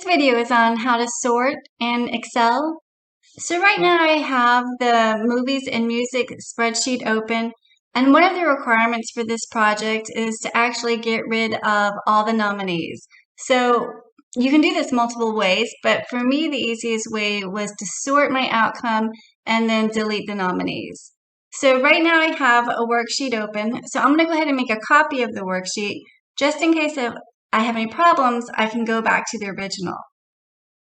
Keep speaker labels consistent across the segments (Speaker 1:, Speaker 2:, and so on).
Speaker 1: video is on how to sort in Excel. So right now I have the movies and music spreadsheet open, and one of the requirements for this project is to actually get rid of all the nominees. So you can do this multiple ways, but for me the easiest way was to sort my outcome and then delete the nominees. So right now I have a worksheet open, so I'm going to go ahead and make a copy of the worksheet just in case I have any problems, I can go back to the original.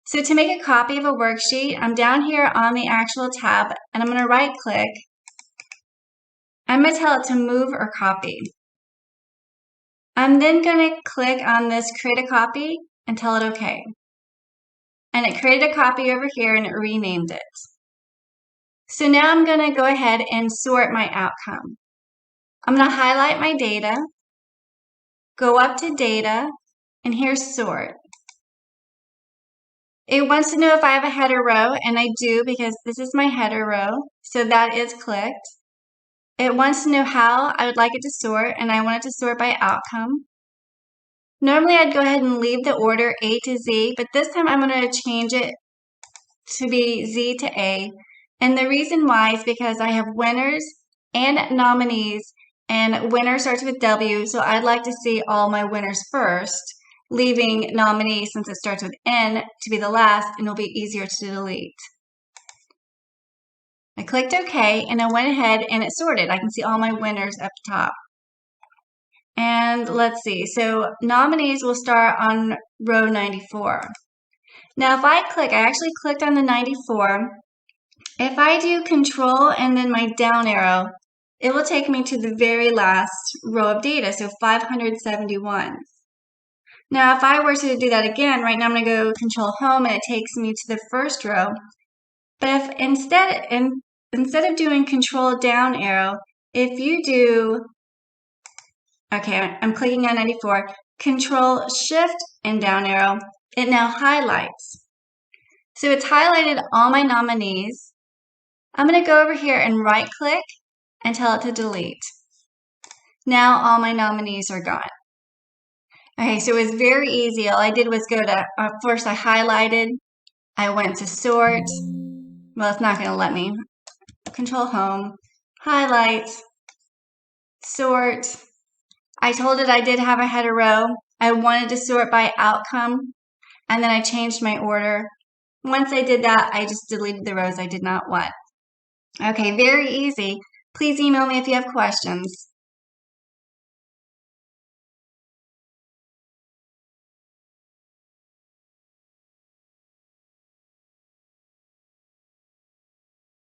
Speaker 1: So to make a copy of a worksheet, I'm down here on the actual tab and I'm going to right click. I'm going to tell it to move or copy. I'm then going to click on this create a copy and tell it OK. And it created a copy over here and it renamed it. So now I'm going to go ahead and sort my outcome. I'm going to highlight my data, go up to data, and here's sort. It wants to know if I have a header row, and I do because this is my header row, so that is clicked. It wants to know how I would like it to sort, and I want it to sort by outcome. Normally I'd go ahead and leave the order A to Z, but this time I'm going to change it to be Z to A. And the reason why is because I have winners and nominees, and winner starts with W, so I'd like to see all my winners first, leaving nominee, since it starts with N, to be the last, and it'll be easier to delete. I clicked OK, and I went ahead and it sorted. I can see all my winners up top. And let's see, so nominees will start on row 94. Now if I actually clicked on the 94. If I do Control and then my down arrow, it will take me to the very last row of data, so 571. Now, if I were to do that again, right now I'm going to go Control Home and it takes me to the first row. But if instead of doing Control down arrow, if you do, okay, I'm clicking on 94, Control Shift and down arrow, it now highlights. So it's highlighted all my nominees. I'm going to go over here and right click and tell it to delete. Now all my nominees are gone. Okay, so it was very easy. All I did was go to, first I highlighted, I went to sort. Well, it's not going to let me. Control Home, highlight, sort. I told it I did have a header row. I wanted to sort by outcome, and then I changed my order. Once I did that, I just deleted the rows I did not want. Okay, very easy. Please email me if you have questions.